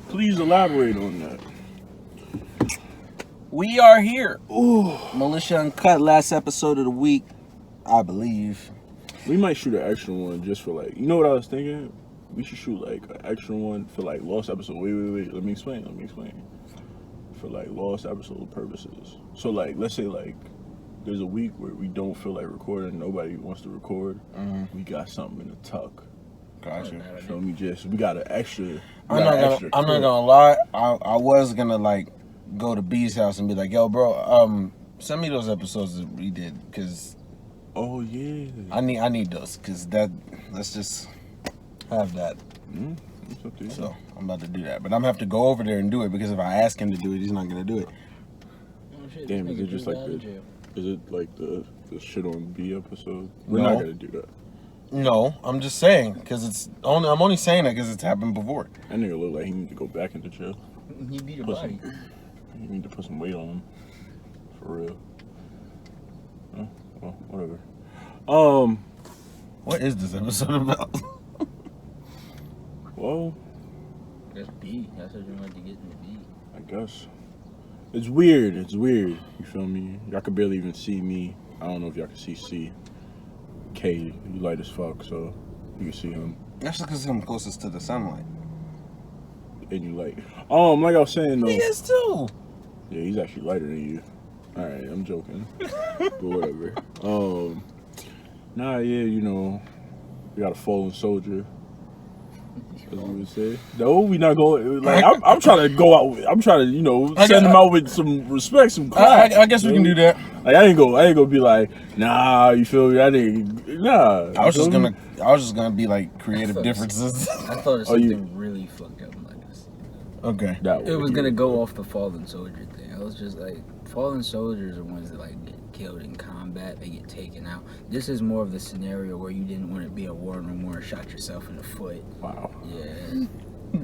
Please elaborate on that. We are here. Ooh. Militia Uncut, last episode of the week, I believe. We might shoot an extra one just for like, you know what I was thinking? We should shoot like an extra one for like lost episode. Wait. Let me explain. For like lost episode purposes. So like, let's say like, there's a week where we don't feel like recording, nobody wants to record. Mm-hmm. We got something in the tuck. Gotcha. So we got an extra. I'm not gonna lie. I was gonna like go to B's house and be like, yo, bro, send me those episodes that we did, cause oh yeah, I need those, cause let's just have that. It's up to you. So I'm about to do that, but I'm gonna have to go over there and do it, because if I ask him to do it, he's not gonna do it. Oh, shit, damn, is it just like the shit on B episode? We're not gonna do that. No, I'm just saying, because I'm only saying that because it's happened before. That nigga look like he need to go back into jail. He beat a body. You need to put some weight on him. For real. Well, whatever. What is this episode about? Well, That's B. That's what you wanted to get in the B. I guess. It's weird. You feel me? Y'all could barely even see me. I don't know if y'all can see C. K, you light as fuck, so you can see him. That's because I'm closest to the sunlight. And you light. Like I was saying though. He is too. Yeah, he's actually lighter than you. Alright, I'm joking. But whatever. You know, we got a fallen soldier. As we would say. No, we not going. Like I'm trying to go out. I'm trying to, you know, send him out with some respect, some class. I guess we can do that. Like I ain't gonna be like, nah. You feel me? Nah. I was just gonna be like creative differences. I thought of something really fucked up like this. Okay. It was gonna go off the fallen soldier thing. I was just like, fallen soldiers are ones that like get killed in combat. They get taken out. This is more of the scenario where you didn't want to be a war no more and shot yourself in the foot. Wow. Yeah.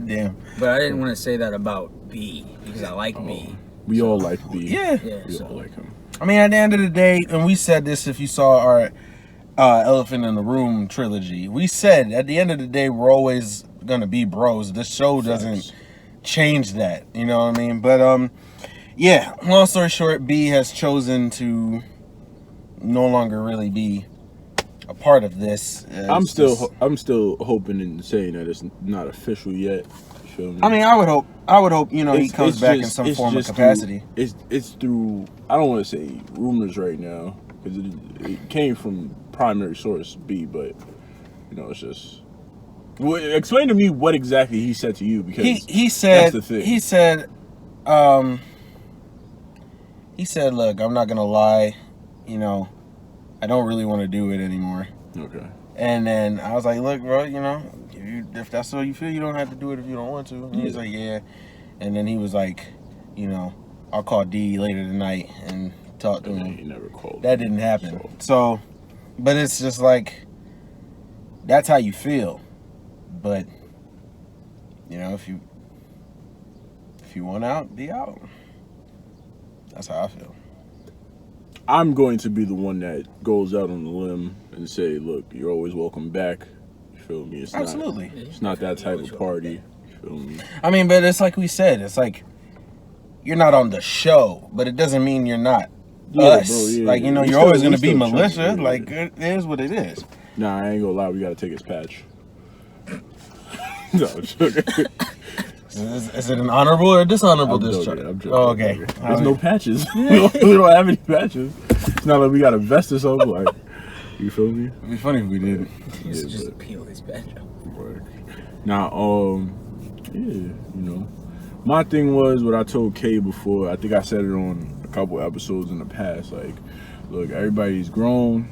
Damn. But I didn't want to say that about B because I like B. We all like B. Yeah. We all like him. I mean, at the end of the day, and we said this if you saw our Elephant in the Room trilogy, we said at the end of the day, we're always gonna be bros. This show doesn't change that. You know what I mean? But yeah, long story short, B has chosen to no longer really be a part of this. I'm still hoping and saying that it's not official yet. You feel me? I mean, I would hope, you know, he comes back in some form of capacity. It's through, I don't want to say rumors right now, because it came from primary source B, but, you know, it's just... Well, explain to me what exactly he said to you, because he said, that's the thing. He said, look, I'm not going to lie, you know, I don't really want to do it anymore. Okay. And then I was like, look, bro, you know, if that's what you feel, you don't have to do it if you don't want to. And he was like, yeah. And then he was like, you know, I'll call D later tonight and talk to him. He never called. That didn't happen. So, but it's just like, that's how you feel. But, you know, if you want out, be out. That's how I feel. I'm going to be the one that goes out on the limb and say, look, you're always welcome back. You feel me? Absolutely. It's not that type of party. You feel me? I mean, but it's like we said, it's like you're not on the show, but it doesn't mean you're not us. Bro, yeah, like, you know, you're always going to be militia. Like, it is what it is. Nah, I ain't gonna lie. We got to take his patch. No, I'm joking. Is it an honorable or dishonorable discharge? I'm joking. Oh, okay. There's no patches. we don't have any patches. It's not like we got a vest or something. Like, you feel me? It'd be funny if we did. Just peel his badge off. Now, yeah, you know, my thing was what I told Kay before. I think I said it on a couple episodes in the past. Like, look, everybody's grown,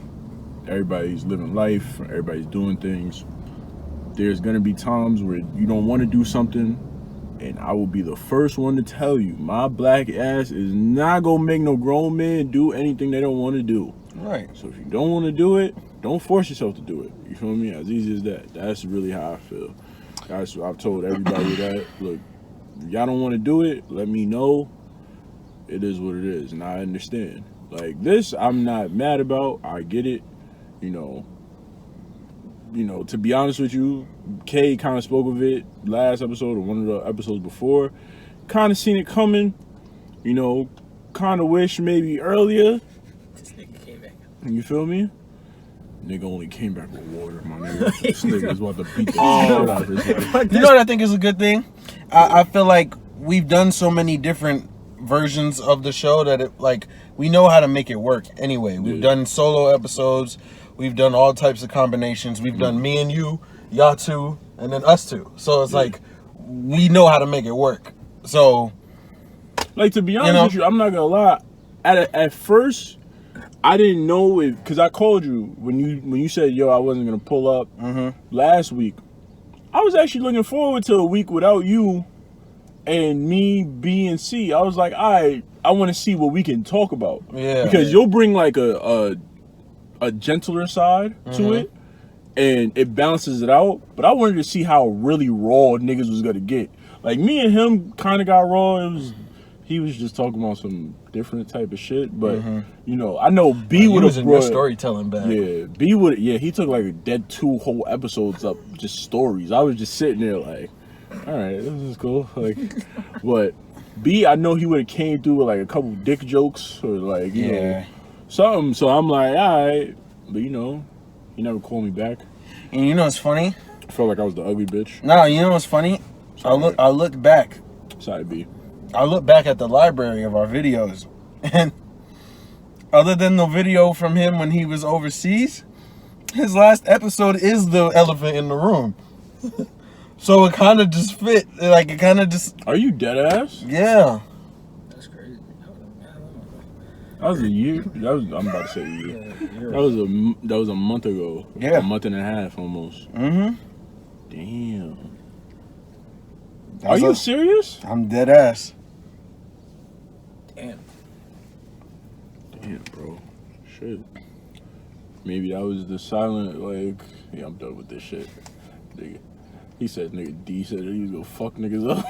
everybody's living life, everybody's doing things. There's gonna be times where you don't want to do something, and I will be the first one to tell you, my black ass is not gonna make no grown man do anything they don't want to do. Right. So if you don't want to do it, don't force yourself to do it. You feel me? As easy as that. That's really how I feel. I've told everybody that, look, if y'all don't want to do it, let me know. It is what it is, and I understand. Like, this, I'm not mad about. I get it. You know, you know, to be honest with you, Kay kind of spoke of it last episode or one of the episodes before. Kind of seen it coming, you know, kind of wish maybe earlier. This nigga came back. You feel me? Nigga only came back with water, my nigga. This nigga's about to beat the shit out of his life. You know what I think is a good thing? I feel like we've done so many different versions of the show that it, like, we know how to make it work anyway. We've done solo episodes. We've done all types of combinations. We've done me and you, y'all two, and then us two. So it's like, we know how to make it work. So, like, to be honest with you, I'm not gonna lie. At first, I didn't know it, because I called you when you said, yo, I wasn't gonna pull up last week. I was actually looking forward to a week without you and me, B, and C. I was like, I want to see what we can talk about. Yeah. Because you'll bring like a gentler side to it, and it balances it out. But I wanted to see how really raw niggas was gonna get. Like, me and him kind of got raw. He was just talking about some different type of shit. But you know, I know B would have brought storytelling back. Yeah, B would. Yeah, he took like a dead 2 whole episodes up just stories. I was just sitting there like, all right, this is cool. Like, but B, I know he would have came through with like a couple dick jokes or like you know something. So I'm like, all right, but you know, he never called me back. And you know what's funny? I felt like I was the ugly bitch. No, you know what's funny? I looked back. Sorry, B. I look back at the library of our videos, and other than the video from him when he was overseas, his last episode is the elephant in the room. So it kind of just fit. Like, it kind of just... Are you dead ass? Yeah. That's crazy. That was a year. I'm about to say a year. That was a month ago. Yeah. A month and a half almost. Damn. Are you serious? I'm dead ass. Damn, bro. Shit. Maybe that was the silent, like, yeah, I'm done with this shit. Nigga. He said, nigga D said he was gonna fuck niggas up.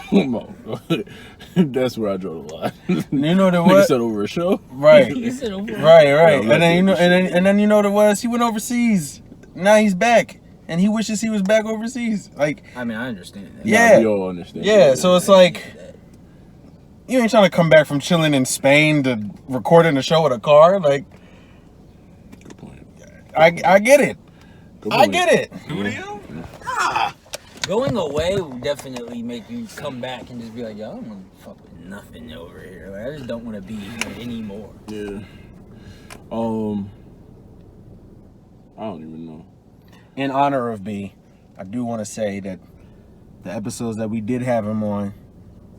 That's where I draw the line. You know what? Nigga said over a show? Right. he said over. Right. Yeah, And then you know, and then you know what it was? He went overseas. Now he's back, and he wishes he was back overseas. Like, I mean, I understand that. Yeah. We all understand. yeah. So it's like, you ain't trying to come back from chilling in Spain to recording a show with a car. Like, Good point. I get it. Good I point. get it. Going away will definitely make you come back and just be like, yo, I don't want to fuck with nothing over here. Like, I just don't want to be here anymore. Yeah. I don't even know. In honor of B, I do want to say that the episodes that we did have him on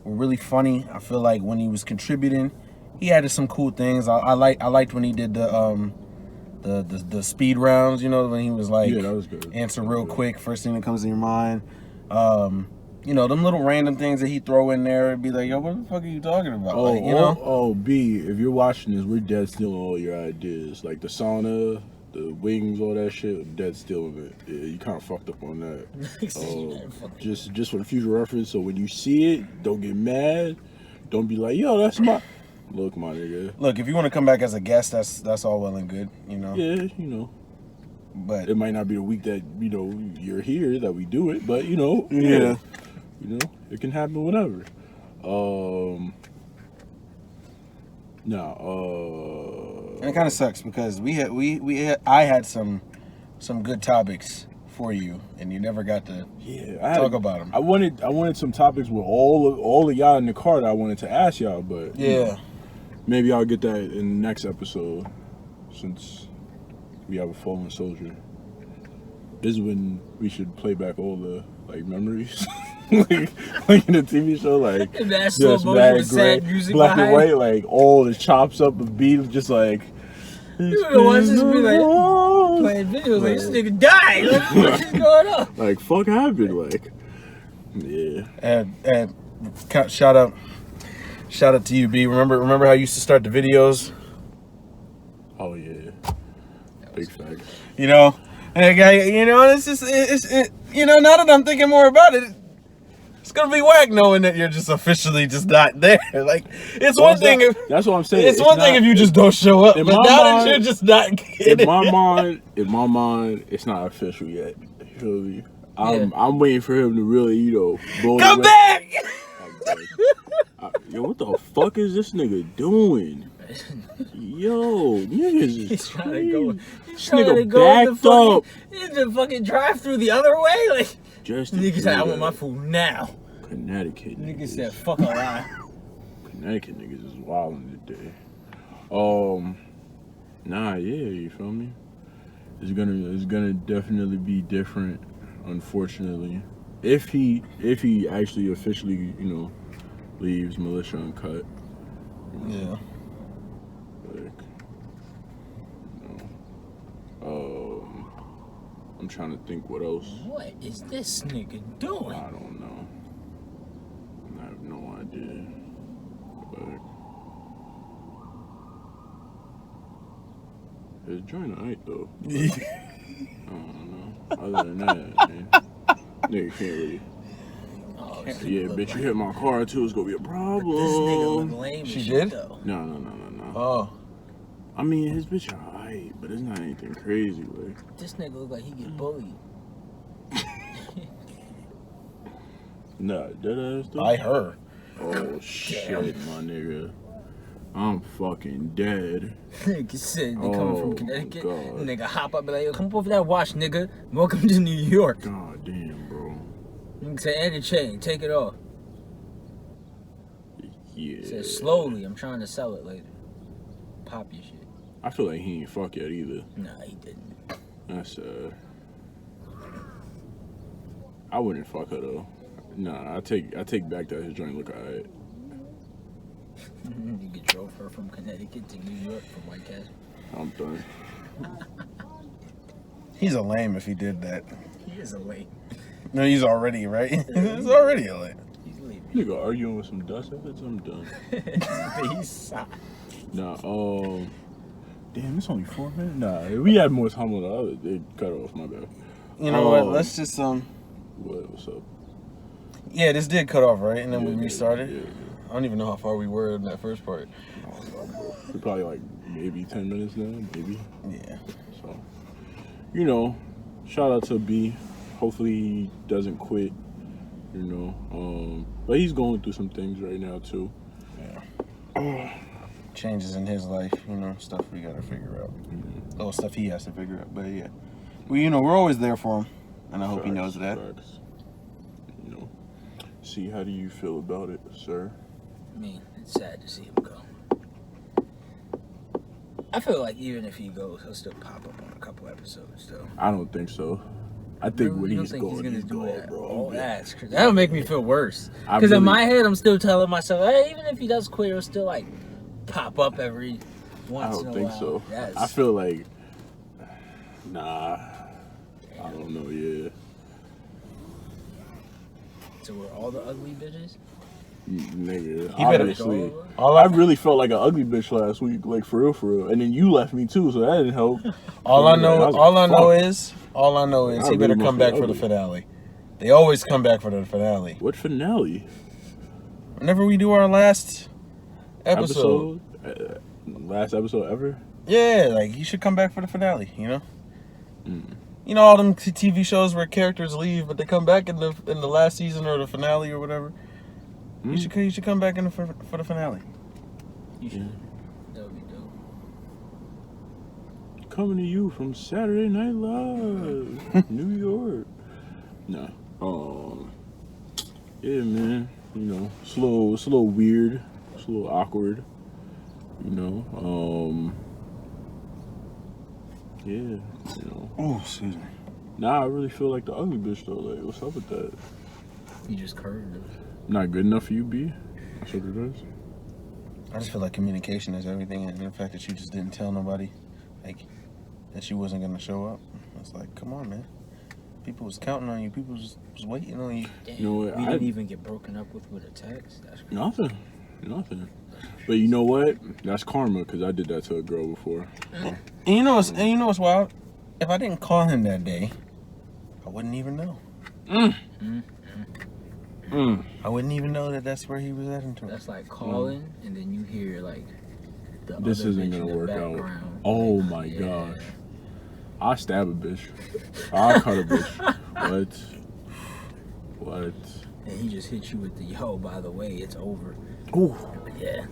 were really funny. I feel like when he was contributing, he added some cool things. I liked when he did the speed rounds. You know, when he was like, Yeah, that was good. answer real quick, first thing that comes to your mind. You know, them little random things that he throw in there and be like, yo, what the fuck are you talking about? Like, you know? B, if you're watching this, we're dead stealing all your ideas. Like the sauna, the wings, all that shit, dead stealing it. Yeah, you kind of fucked up on that. Just for the future reference, so when you see it, don't get mad. Don't be like, yo, that's my... Look, my nigga. Look, if you want to come back as a guest, that's all well and good, you know? Yeah, you know. But It might not be the week that, you know, you're here that we do it, but, you know. Yeah. You know, it can happen whenever. And it kind of sucks because I had some good topics for you, and you never got to talk about them. I wanted some topics with all of y'all in the car that I wanted to ask y'all, but you know, maybe I'll get that in the next episode since we have a fallen soldier. This is when we should play back all the like memories. like in the TV show, like That's just slow mad motion with gray, sad music black and behind. white, like all the chops up of beats, just like. You the ones just be like playing videos like this nigga died. Like, what's going on? Like fuck happened, like yeah. And shout out to you, B. Remember how you used to start the videos? Oh yeah, big facts. You know, and you know, it's you know, now that I'm thinking more about it, it's gonna be whack knowing that you're just officially just not there. Like, it's one thing if that's what I'm saying. it's one thing if you just don't show up, but now that you're just not getting in my mind, it's not official yet. You feel me? I'm waiting for him to really, blow Come the back! Yo, what the fuck is this nigga doing? Yo, niggas is crazy. This nigga backed up. He's the fucking drive through the other way. Like, Just nigga said, I want my food now. Connecticut Nigga said, fuck a lie. Connecticut niggas is wilding today. Nah, yeah, you feel me? It's gonna definitely be different, unfortunately. If he actually officially, leaves Militia Uncut. Yeah. Like, I'm trying to think what else. What is this nigga doing? I don't know. I have no idea. But his joint alright though. I don't know. Other than that, man, nigga can't really. Oh, Yeah, bitch, you hit my car too. It's gonna be a problem. This nigga look lame. She as did? shit, though. No. Oh. I mean, his bitch alright, but it's not anything crazy. Like, This nigga look like he get bullied. nah, dead ass though. By her. Oh shit, my nigga. I'm fucking dead. Nigga said they coming from Oh, Connecticut. God. Nigga hop up and be like, yo, come up over that watch, nigga. Welcome to New York. God damn, bro. Nigga said, and the chain, take it off. Yeah. Said, slowly, I'm trying to sell it later. Pop your shit. I feel like he ain't fuck yet either. Nah, he didn't. That's sad. I wouldn't fuck her though. Nah, I take back that his joint look alright. Nigga drove her from Connecticut to New York from White Castle. I'm done. He's a lame if he did that. He is a lame. No, he's already, right? He's already a lame. He's lame. Nigga arguing with some dust efforts, I'm done. He's soft. Nah, damn, it's only 4 minutes? Nah, if we had more time on the other, they'd cut off, my bad. You know what? Let's just What's up? Yeah, this did cut off, right? And then we Yeah, restarted. yeah. I don't even know how far we were in that first part. We're probably like maybe 10 minutes now, maybe. Yeah. So, shout out to B. Hopefully he doesn't quit, but he's going through some things right now too. Yeah. Changes in his life, stuff we gotta figure out. Little stuff he has to figure out. But yeah, we're always there for him, and I hope he knows that. Facts. See, how do you feel about it, sir? I mean, it's sad to see him go. I feel like even if he goes, he'll still pop up on a couple episodes, though. I don't think so. I think when You don't he's think going, he's do going, that? bro. Oh, that'll make me feel worse. I Because in really- my head, I'm still telling myself, hey, even if he does quit, he'll still like pop up every I once in don't a think while. so. That's- I feel like, nah. I don't know. Yeah. So we're all the ugly bitches? Nigga, You better obviously. go. I really felt like an ugly bitch last week, like for real, and then you left me too, so that didn't help. All I know Fuck. is I he better really come must be back for the ugly. finale. They always come back for the finale. What finale? Whenever we do our last episode. Last episode ever? Yeah, like he should come back for the finale, Mm. All them TV shows where characters leave, but they come back in the last season or the finale or whatever. You should come back for the finale. You should. That would be dope. Coming to you from Saturday Night Live, New York. Nah. Yeah, man. It's a little weird. It's a little awkward. Yeah. Oh, excuse me. Nah, I really feel like the ugly bitch though. Like, what's up with that? You just curved it. Not good enough for you, B? That's what it is. I just feel like communication is everything, and the fact that you just didn't tell nobody, like, that she wasn't gonna show up. It's like, come on, man. People was counting on you. People was waiting on you. Damn, You know what, we I- didn't even get broken up with a text. That's crazy. Nothing. But you know what? That's karma, because I did that to a girl before. And you know what's wild? If I didn't call him that day, I wouldn't even know. I wouldn't even know that that's where he was at until. That's like calling, and then you hear like the This other isn't bitch in gonna the work out. background. Oh Like, my yeah. gosh. I stab a bitch. I cut a bitch. What? And he just hit you with the, yo, by the way, it's over. Ooh. Yeah.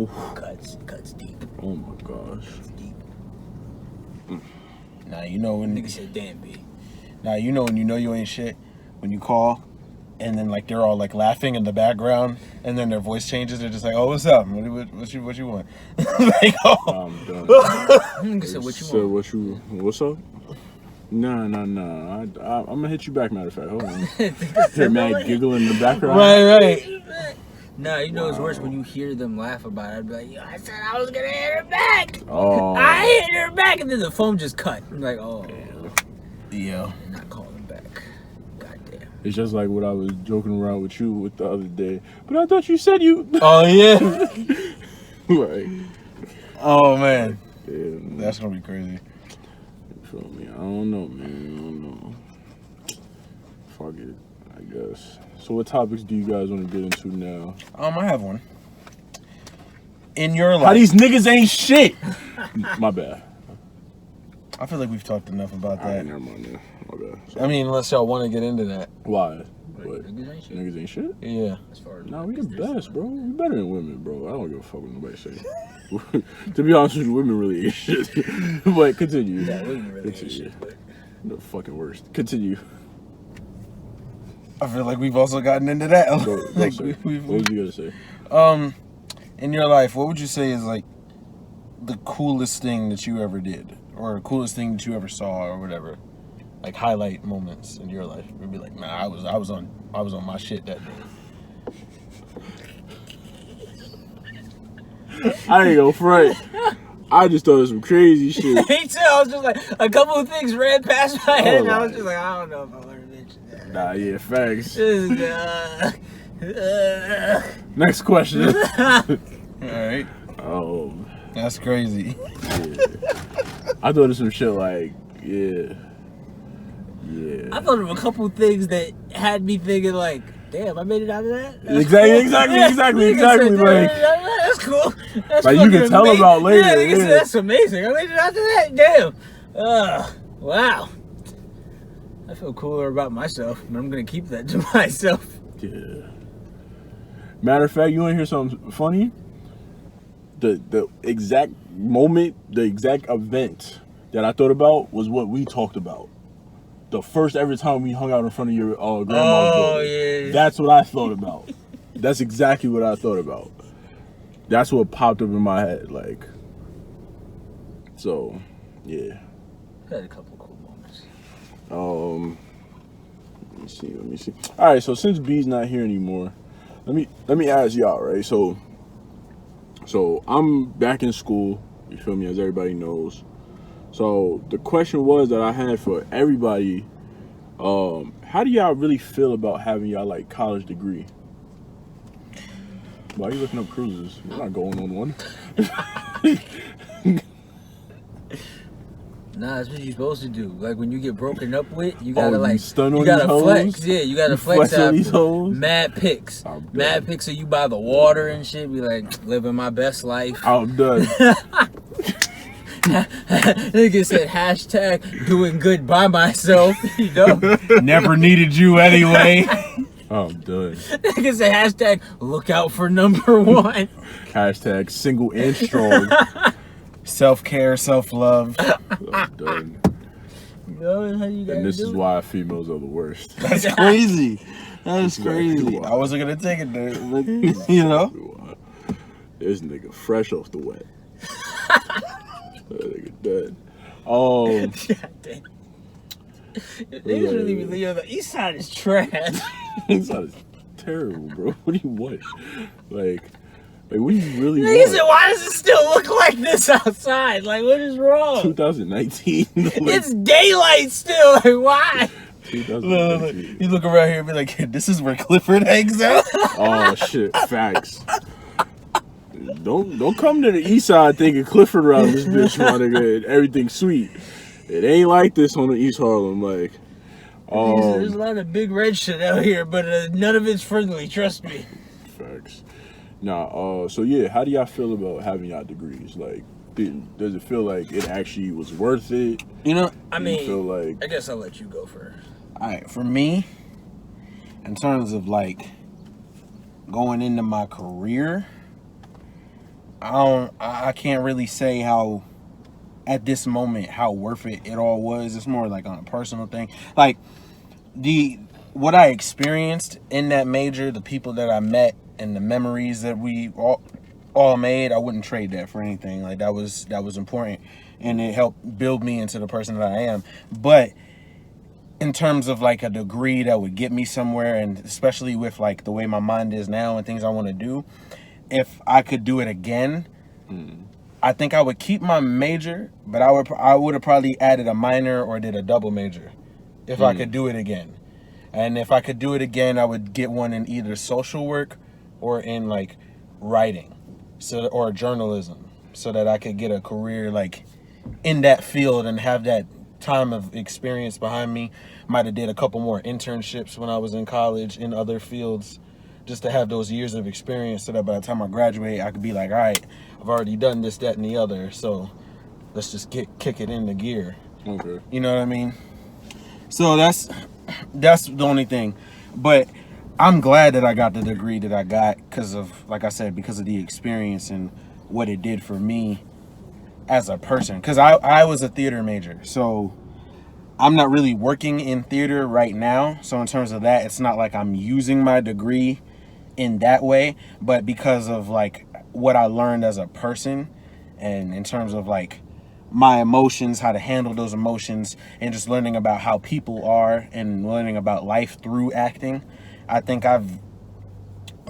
Ooh. Cuts deep. Oh my gosh. Deep. Now you know when Nigga said, damn, B. Now you know you ain't shit when you call, and then like they're all like laughing in the background, and then their voice changes. They're just like, "Oh, what's up? What you want?" Like, oh. I'm done. Nigga said, what you want? What's up? Nah. I'm gonna hit you back. Matter of fact, hold on. Hear Matt giggling in the background. Right. Nah, you know it's worse when you hear them laugh about it. I'd be like, yo, I said I was gonna hit her back. Oh. I hit her back, and then the phone just cut. I'm like, oh. Yeah. And not calling back. Goddamn. It's just like what I was joking around with you with the other day. But I thought you said you. Oh yeah. Right. Oh man. Yeah. That's gonna be crazy. You feel me? I don't know, man. I don't know. Fuck it, I guess. So what topics do you guys want to get into now? I have one. In your life. How these niggas ain't shit. My bad. I feel like we've talked enough about All right, that. never mind. Yeah. My bad. I mean, unless y'all want to get into that. Why? Like, What? niggas ain't shit. Niggas ain't shit? Yeah. As far as Nah, we the there's best, bro. We better than women, bro. I don't give a fuck what nobody say. To be honest with you, women really ain't shit. But continue. Yeah, women really ain't Continue. shit, but The fucking worst. Continue. I feel like we've also gotten into that. Go, Like, sir. we've- What was you gonna say? in your life, what would you say is like the coolest thing that you ever did, or the coolest thing that you ever saw, or whatever? Like highlight moments in your life. We'd be like, nah, I was on my shit that day. I ain't gonna front. I just thought it was some crazy shit. me too. I was just like, a couple of things ran past my head, and I was like- just like, I don't know if I want to mention that. Nah, yeah, facts. Next question. All right, that's crazy. Yeah. I thought of some shit like, yeah. I thought of a couple things that had me thinking like, damn, I made it out of that? That's Exactly. Nigga said, Like, "Damn, I made it out of that? That's cool. That's Like, you can fucking tell amazing." about later, Yeah, nigga said, yeah. that's amazing. I made it out of that? Damn. Wow. I feel cooler about myself, but I'm going to keep that to myself. yeah. Matter of fact, you want to hear something funny? The exact moment, the exact event that I thought about was what we talked about. The first ever time we hung out in front of your grandma's Oh, door. yeah. That's what I thought about. That's exactly what I thought about. That's what popped up in my head, like. So, yeah. Had a couple cool moments. Let me see. All right, so since B's not here anymore, let me ask y'all, right? So I'm back in school. You feel me? As everybody knows. So the question was that I had for everybody: how do y'all really feel about having y'all like college degree? Why are you looking up cruises? We're not going on one. Nah, that's what you're supposed to do. Like when you get broken up with, you gotta you like stun on you gotta these hoes? flex. Yeah, you gotta You flex flex on after. these hoes? Mad pics. I'm done. Mad pics of you by the water and shit. Be like living my best life. I'm done. Nigga said hashtag doing good by myself. You know. Never needed you anyway. I'm done. Nigga said hashtag look out for number one. Hashtag single and strong. Self-care, self-love. I'm done. You know how you gotta And this do is it. why females are the worst. That's crazy. That is This is why crazy. you are. I wasn't gonna take it there, but you know. This nigga fresh off the wet. That nigga dead. God damn. Niggas really be yo, the east side is trash. This is terrible, bro. What do you want? Like what do you really Nigga said, want? why does it still look like this outside? Like, what is wrong? 2019. It's daylight still. Like, why? 2019. You look around here and be like, this is where Clifford hangs out. Oh shit, facts. Don't come to the east side thinking Clifford around this bitch, my nigga, and everything's sweet. It ain't like this on the East Harlem, like. There's a lot of big red shit out here, but none of it's friendly. Trust me. Facts. Nah, so yeah, how do y'all feel about having y'all degrees? Like, does it feel like it actually was worth it? You know, I Do you mean, feel like I guess I'll let you go first. All right, for me, in terms of like going into my career, I can't really say how at this moment how worth it all was. It's more like on a personal thing. Like what I experienced in that major, the people that I met, and the memories that we all made, I wouldn't trade that for anything. Like that was important, and it helped build me into the person that I am. But in terms of like a degree that would get me somewhere, and especially with like the way my mind is now and things I want to do, if I could do it again, I think I would keep my major, but I would have probably added a minor or did a double major if I could do it again. And if I could do it again, I would get one in either social work or in like writing, or journalism, so that I could get a career like in that field and have that time of experience behind me. Might have did a couple more internships when I was in college in other fields, just to have those years of experience, so that by the time I graduate, I could be like, all right, I've already done this, that, and the other, so let's just kick it into gear. Okay. You know what I mean? So that's the only thing. But I'm glad that I got the degree that I got because of, like I said, because of the experience and what it did for me as a person. Because I was a theater major, so I'm not really working in theater right now. So in terms of that, it's not like I'm using my degree in that way, but because of like what I learned as a person, and in terms of like my emotions, how to handle those emotions, and just learning about how people are and learning about life through acting, I think I've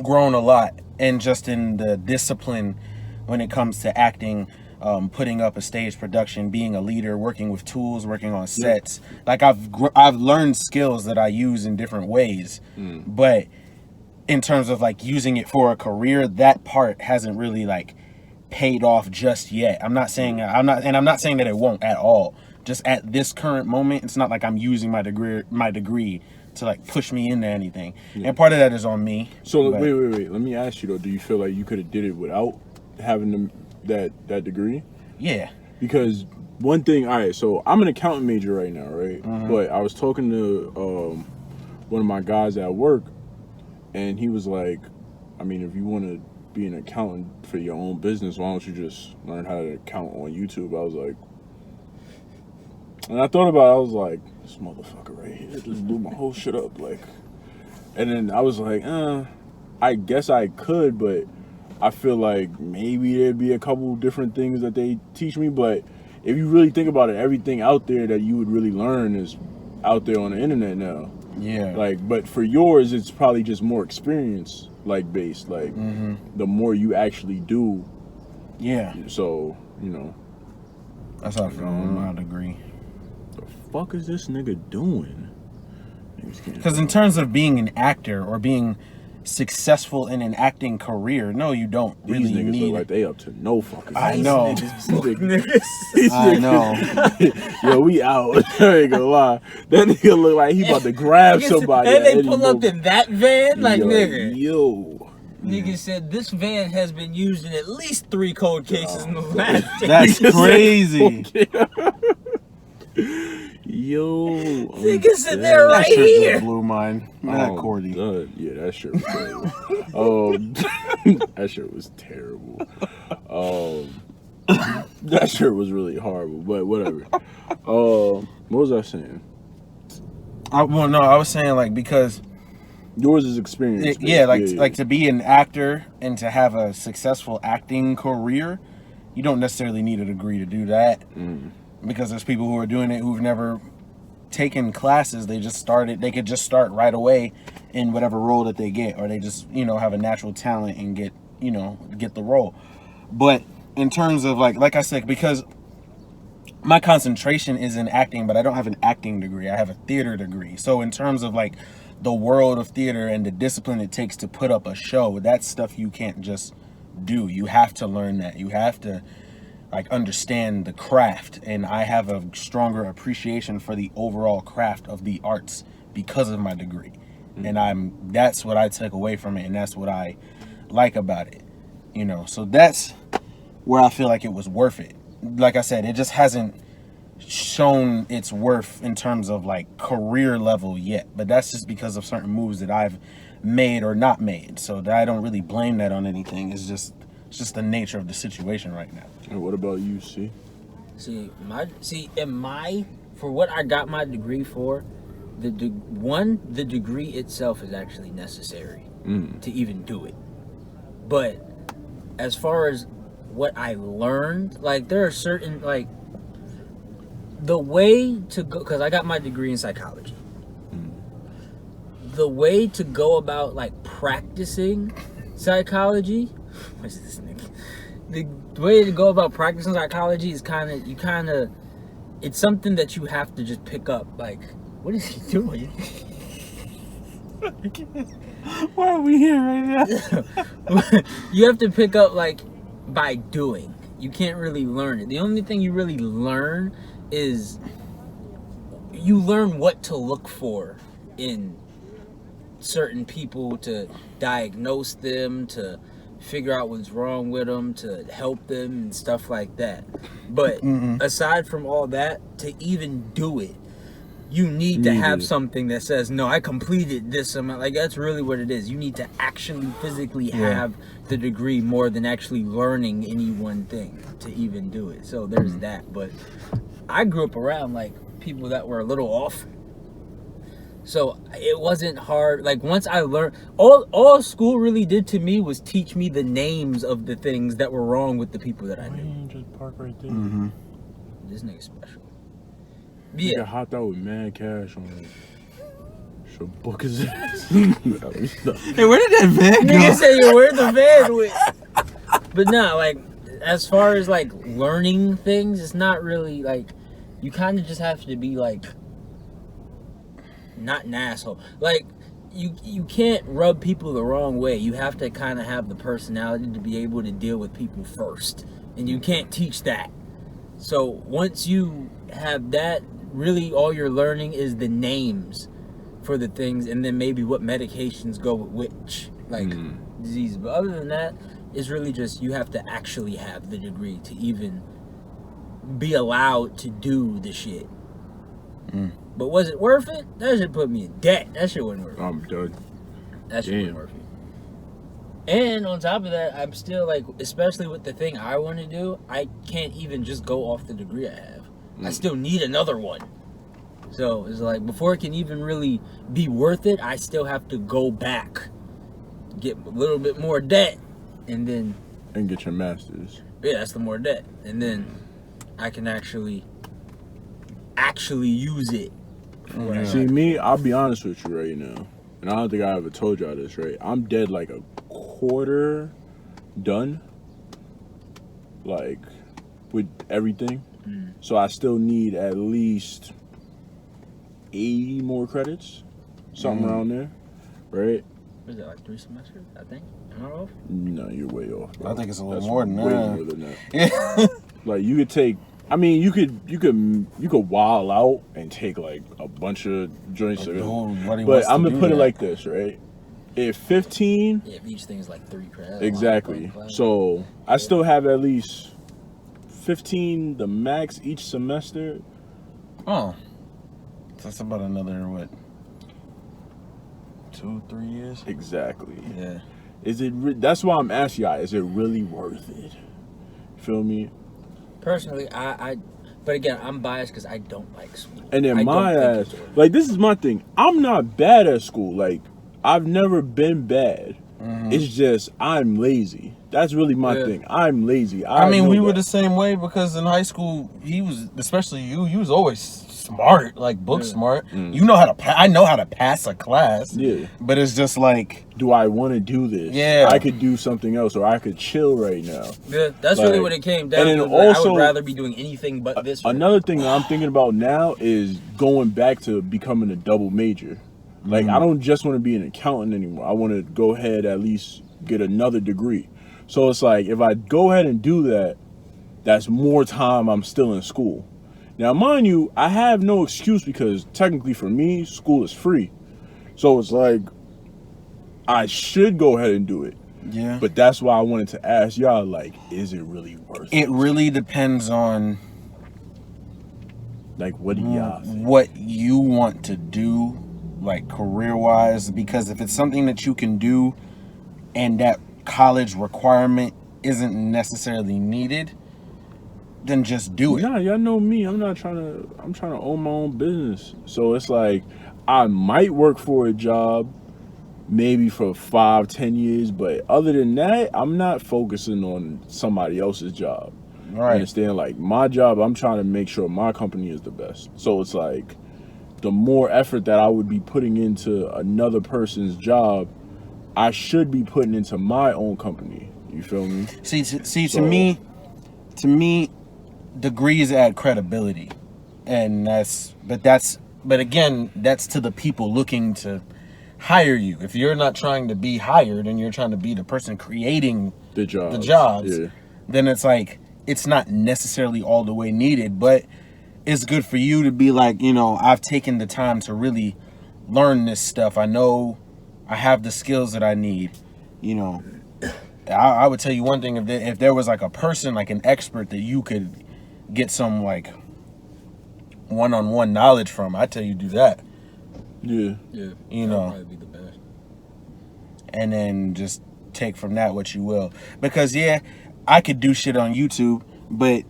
grown a lot, and just in the discipline when it comes to acting, putting up a stage production, being a leader, working with tools, working on sets. Like I've learned skills that I use in different ways, but in terms of like using it for a career, that part hasn't really like paid off just yet. I'm not saying that it won't at all. Just at this current moment, it's not like I'm using my degree to like push me into anything. And part of that is on me. So wait. Let me ask you though. Do you feel like you could have did it without having that degree? Yeah. Because one thing, all right. So I'm an accounting major right now, right? But I was talking to one of my guys at work, and he was like, I mean, if you want to be an accountant for your own business, why don't you just learn how to account on YouTube? I was like, and I thought about it, I was like, this motherfucker right here just blew my whole shit up, like. And then I was like, I guess I could, but I feel like maybe there'd be a couple different things that they teach me. But if you really think about it, everything out there that you would really learn is out there on the internet now. Yeah. Like, but for yours, it's probably just more experience, like, based. Like, the more you actually do. Yeah. So, you know. That's how I feel with my degree. The fuck is this nigga doing? Because in terms of being an actor or being successful in an acting career, no, you don't really These niggas need look like they up to no fucking. I know. These I know. Yo, we out. I ain't gonna lie. That nigga look like he about to grab somebody. And they pull up in that van, like, nigga. Yo. Nigga said this van has been used in at least 3 cold cases in the last day. That's crazy. Yo. Nigga said they're right That shit here. just blew mine. Not Cordy. God. Yeah, that shit was terrible. That shit was terrible. That shit was really horrible, but whatever. What was I saying? I was saying like because yours is experience. Like to be an actor and to have a successful acting career, you don't necessarily need a degree to do that. Because there's people who are doing it who've never taken classes. They could just start right away in whatever role that they get, or they just, have a natural talent and get the role. But in terms of like I said, because my concentration is in acting, but I don't have an acting degree. I have a theater degree. So in terms of like the world of theater and the discipline it takes to put up a show, that's stuff you can't just do. You have to learn that. You have to like understand the craft, and I have a stronger appreciation for the overall craft of the arts because of my degree. And that's what I took away from it, and that's what I like about it. So that's where I feel like it was worth it. Like I said, it just hasn't shown its worth in terms of like career level yet, but that's just because of certain moves that I've made or not made. So I don't really blame that on anything. It's just the nature of the situation right now. And what about you, C? For what I got my degree for, the degree itself is actually necessary to even do it. But as far as what I learned, like there are certain like the way to go, because I got my degree in psychology. The way to go about like practicing psychology, what's this nigga? The way to go about practicing psychology is it's something that you have to just pick up. Like, what is he doing? Why are we here right now? You have to pick up like by doing. You can't really learn it. The only thing you really learn is you learn what to look for in certain people, to diagnose them, to figure out what's wrong with them, to help them and stuff like that. But aside from all that, to even do it, you need to have something that says, no, I completed this amount. Like, that's really what it is. You need to actually physically have the degree more than actually learning any one thing to even do it. So there's that. But I grew up around like people that were a little off. So it wasn't hard. Like once I learned, all school really did to me was teach me the names of the things that were wrong with the people that I knew. Why you just park right there? This nigga's special. Yeah. Nigga hopped out with mad cash on it. Should book his ass. Hey, where did that van go? Nigga say you where the van with. But nah, like as far as like learning things, it's not really like, you kind of just have to be like, not an asshole. Like you can't rub people the wrong way. You have to kind of have the personality to be able to deal with people first, and you can't teach that. So once you have that, really all you're learning is the names for the things, and then maybe what medications go with which like disease. But other than that, it's really just you have to actually have the degree to even be allowed to do the shit. But was it worth it? That shit put me in debt. That shit wasn't worth it. I'm done. That shit wasn't worth it. And on top of that, I'm still like, especially with the thing I want to do, I can't even just go off the degree I have. I still need another one. So it's like, before it can even really be worth it, I still have to go back, get a little bit more debt, and then... And get your master's. Yeah, that's the more debt. And then I can actually use it. See, me, I'll be honest with you right now, and I don't think I ever told y'all this, right? I'm dead like a quarter done, like, with everything. So I still need at least 80 more credits, something around there, right? What is that, like 3 semesters, I think? Am I off? No, you're way off, bro. I think it's a little That's more than way that. more than that. Yeah. Like, you could take... I mean, you could wild out and take like a bunch of joints. But I'm gonna put it like this, right? If 15, if each thing is like 3 credits. exactly. So I still have at least 15, the max each semester. Oh, that's about another what? 2-3 years. Exactly. Yeah. Is it? That's why I'm asking y'all. Is it really worth it? Feel me? Personally, but again, I'm biased because I don't like school. And then my ass, like, this is my thing. I'm not bad at school. Like, I've never been bad. It's just I'm lazy. That's really my thing. I'm lazy. I mean, we were the same way because in high school, especially you was always smart, like book smart. You know how to I know how to pass a class. Yeah. But it's just like, do I want to do this? Yeah. I could do something else, or I could chill right now. Yeah, that's like, really what it came down and to. then also, I would rather be doing anything but this. Another thing that I'm thinking about now is going back to becoming a double major. Like, I don't just want to be an accountant anymore. I want to go ahead, at least get another degree. So it's like, if I go ahead and do that, that's more time I'm still in school. Now, mind you, I have no excuse because technically for me, school is free. So it's like, I should go ahead and do it. Yeah. But that's why I wanted to ask y'all, like, is it really worth it? It really depends on Like, what do y'all think? what you want to do, like career-wise, because if it's something that you can do and that college requirement isn't necessarily needed, then just do it. Nah, y'all know me. I'm trying to own my own business. So it's like, I might work for a job maybe for 5-10 years, but other than that, I'm not focusing on somebody else's job. Right. Understand? Like, my job, I'm trying to make sure my company is the best. So it's like, the more effort that I would be putting into another person's job, I should be putting into my own company. You feel me? To me, degrees add credibility, and but again, that's to the people looking to hire you. If you're not trying to be hired and you're trying to be the person creating the jobs, yeah, then it's like it's not necessarily all the way needed, but it's good for you to be like, I've taken the time to really learn this stuff. I know I have the skills that I need. I would tell you one thing, if there was like a person, like an expert that you could get some like one-on-one knowledge from, I'd tell you do that. Yeah. That would probably be the best. And then just take from that what you will. Because I could do shit on YouTube, but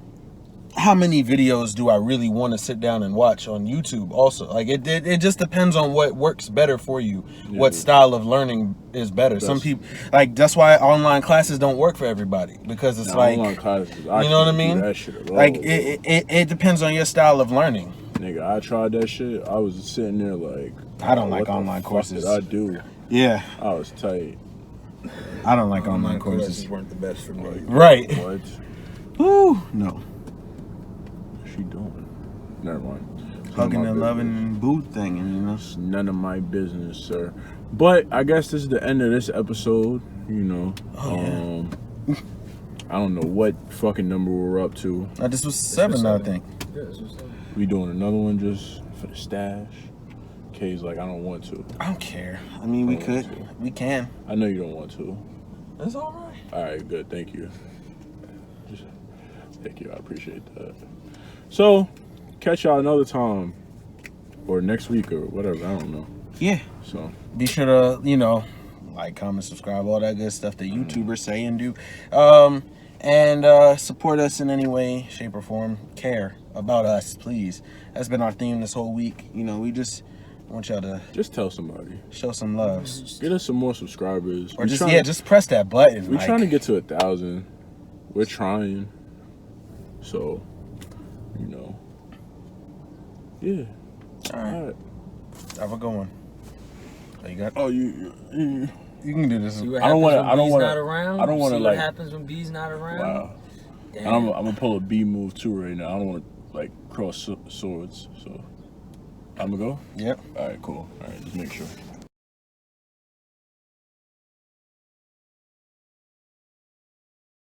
how many videos do I really want to sit down and watch on YouTube also? Like it just depends on what works better for you. Yeah. What style of learning is better. Some people, like, that's why online classes don't work for everybody, because it's like, online classes, you know what I mean? That shit at all. Like it depends on your style of learning. Nigga, I tried that shit. I was sitting there like, I don't like online courses. I do. Yeah. I was tight. I don't like online courses. Weren't the best for me. Right. What? Woo. No. What's she doing? Never mind. Hugging and loving and boot thing, It's none of my business, sir. But I guess this is the end of this episode. I don't know what fucking number we're up to. This was 7, I think. Yeah, this was 7. We doing another one just for the stash? Kay's like, I don't want to. I don't care. I mean, we could. We can. I know you don't want to. That's all right. All right, good. Thank you. Thank you. I appreciate that. So, catch y'all another time. Or next week or whatever. I don't know. Yeah. So, be sure to, like, comment, subscribe, all that good stuff that YouTubers say and do. And support us in any way, shape, or form. Care about us, please. That's been our theme this whole week. We just want y'all to just tell somebody, show some love, get us some more subscribers, or just press that button. We're trying to get to 1,000. We're trying. So, yeah. All right. Have a good one. You got? Oh, you can do this. I don't want to. I don't want to. What happens when B's not around? Wow. And I'm gonna pull a B move too right now. I don't want to like cross swords. So I'm gonna go. Yep. All right. Cool. All right. Just make sure.